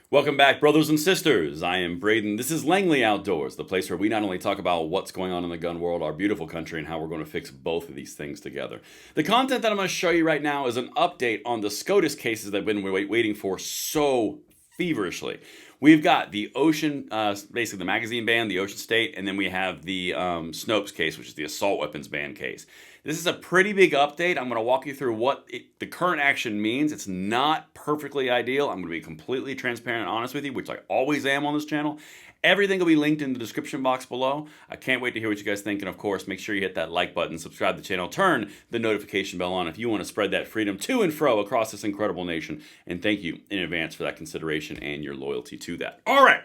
Welcome back, brothers and sisters. I am Braden. This is Langley Outdoors, the place where we not only talk about what's going on in the gun world, our beautiful country, and how we're going to fix both of these things together. The content that I'm going to show you right now is an update on the SCOTUS cases that I've been waiting for so feverishly. We've got the Ocean, basically the magazine ban, the Ocean State, and then we have the Snopes case, which is the assault weapons ban case. This is a pretty big update. I'm going to walk you through what the current action means. It's not perfectly ideal. I'm going to be completely transparent and honest with you, which I always am on this channel. Everything will be linked in the description box below. I can't wait to hear what you guys think. And of course, make sure you hit that like button, subscribe to the channel, turn the notification bell on if you want to spread that freedom to and fro across this incredible nation. And thank you in advance for that consideration and your loyalty to that. All right.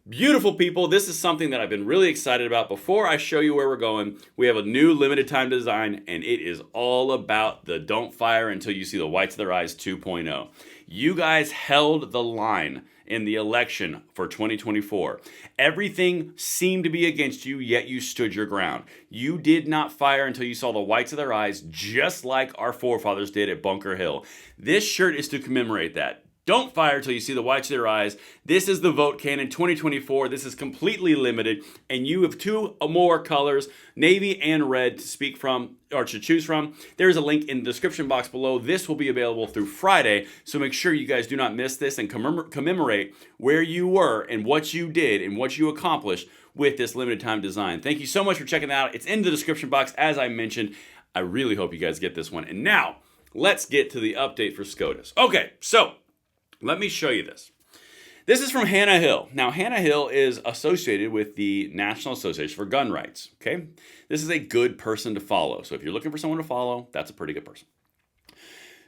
Beautiful people, this is something that I've been really excited about. Before I show you where we're going, we have a new limited time design, and it is all about the don't fire until you see the whites of their eyes 2.0. You guys held the line in the election for 2024. Everything seemed to be against you, yet you stood your ground. You did not fire until you saw the whites of their eyes, just like our forefathers did at Bunker Hill. This shirt is to commemorate that. Don't fire till you see the whites of their eyes. This is the vote cannon 2024. This is completely limited, and you have two or more colors, navy and red, to speak from or to choose from. There is a link in the description box below. This will be available through Friday, so make sure you guys do not miss this and commemorate where you were and what you did and what you accomplished with this limited time design. Thank you so much for checking that out. It's in the description box, as I mentioned. I really hope you guys get this one. And now, let's get to the update for SCOTUS. Okay, so let me show you this. This is from Hannah Hill. Now, Hannah Hill is associated with the National Association for Gun Rights, okay? This is a good person to follow. So if you're looking for someone to follow, that's a pretty good person.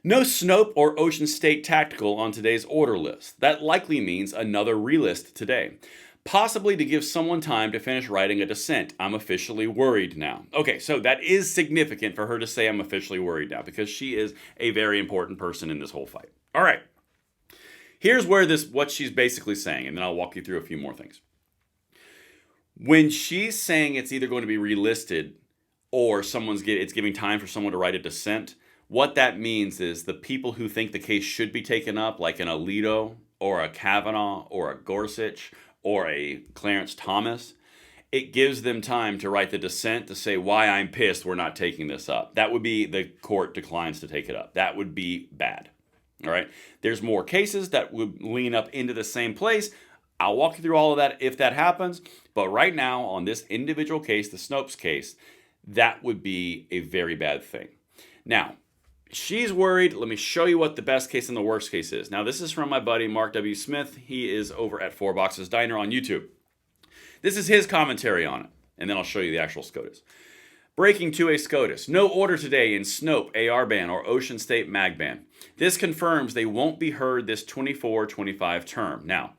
No Snope or Ocean State Tactical on today's order list. That likely means another relist today. Possibly to give someone time to finish writing a dissent. I'm officially worried now. Okay, so that is significant for her to say I'm officially worried now because she is a very important person in this whole fight. All right. Here's where what she's basically saying, and then I'll walk you through a few more things. When she's saying it's either going to be relisted or it's giving time for someone to write a dissent, what that means is the people who think the case should be taken up, like an Alito or a Kavanaugh or a Gorsuch or a Clarence Thomas, it gives them time to write the dissent to say why I'm pissed we're not taking this up. That would be the court declines to take it up. That would be bad. All right, there's more cases that would lean up into the same place. I'll walk you through all of that if that happens. But right now, on this individual case, the Snopes case, that would be a very bad thing. Now, she's worried. Let me show you what the best case and the worst case is. Now, this is from my buddy, Mark W. Smith. He is over at Four Boxes Diner on YouTube. This is his commentary on it. And then I'll show you the actual SCOTUS. Breaking to a SCOTUS. No order today in Snope, AR ban, or Ocean State mag ban. This confirms they won't be heard this 24-25 term. Now,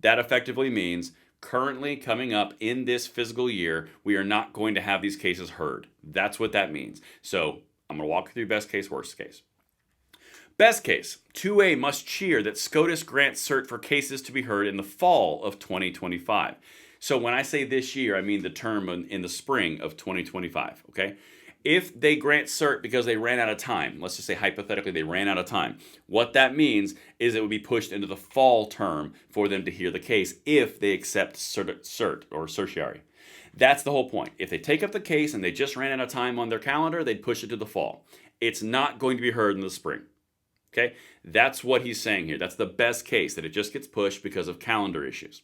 that effectively means currently coming up in this fiscal year, we are not going to have these cases heard. That's what that means. So I'm going to walk you through best case, worst case. Best case, 2A must cheer that SCOTUS grants cert for cases to be heard in the fall of 2025. So when I say this year, I mean the term in the spring of 2025, okay? If they grant cert because they ran out of time, let's just say hypothetically they ran out of time, what that means is it would be pushed into the fall term for them to hear the case if they accept cert or certiorari. That's the whole point. If they take up the case and they just ran out of time on their calendar, they'd push it to the fall. It's not going to be heard in the spring. Okay? That's what he's saying here. That's the best case, that it just gets pushed because of calendar issues.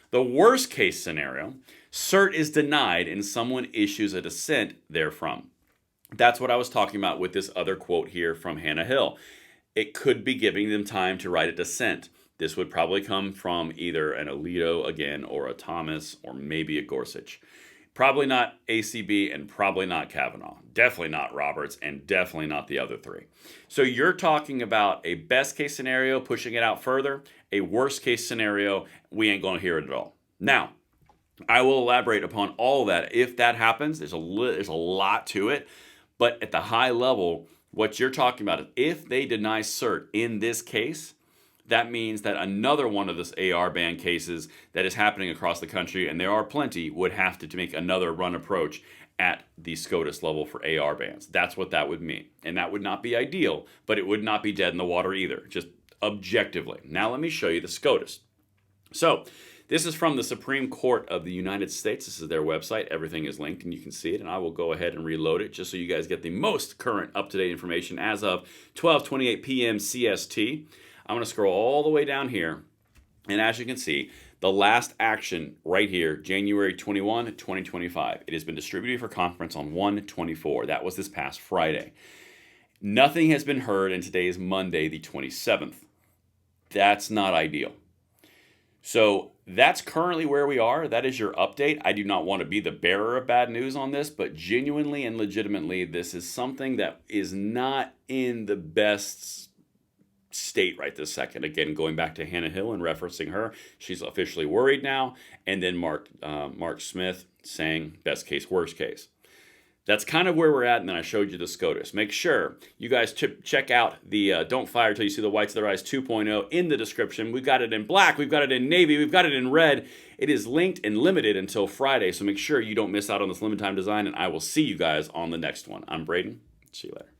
The worst case scenario, cert is denied and someone issues a dissent therefrom. That's what I was talking about with this other quote here from Hannah Hill. It could be giving them time to write a dissent. This would probably come from either an Alito again, or a Thomas, or maybe a Gorsuch. Probably not ACB and probably not Kavanaugh. Definitely not Roberts and definitely not the other three. So you're talking about a best case scenario, pushing it out further. A worst case scenario, we ain't going to hear it at all. Now, I will elaborate upon all of that. If that happens, there's a lot to it. But at the high level, what you're talking about is if they deny cert in this case, that means that another one of this AR ban cases that is happening across the country, and there are plenty, would have to make another run approach at the SCOTUS level for AR bans. That's what that would mean. And that would not be ideal, but it would not be dead in the water either. Just objectively. Now let me show you the SCOTUS. So this is from the Supreme Court of the United States. This is their website. Everything is linked and you can see it. And I will go ahead and reload it just so you guys get the most current up-to-date information as of 12:28 p.m. CST. I'm going to scroll all the way down here. And as you can see, the last action right here, January 21, 2025. It has been distributed for conference on 1/24. That was this past Friday. Nothing has been heard, and today is Monday, the 27th. That's not ideal. So that's currently where we are. That is your update. I do not want to be the bearer of bad news on this, but genuinely and legitimately, this is something that is not in the best state right this second. Again, going back to Hannah Hill and referencing her, she's officially worried now. And then Mark Smith saying best case, worst case. That's kind of where we're at, and then I showed you the SCOTUS. Make sure you guys check out the Don't Fire Till You See the Whites of Their Eyes 2.0 in the description. We've got it in black, we've got it in navy, we've got it in red. It is linked and limited until Friday, so make sure you don't miss out on this limited time design, and I will see you guys on the next one. I'm Braden. See you later.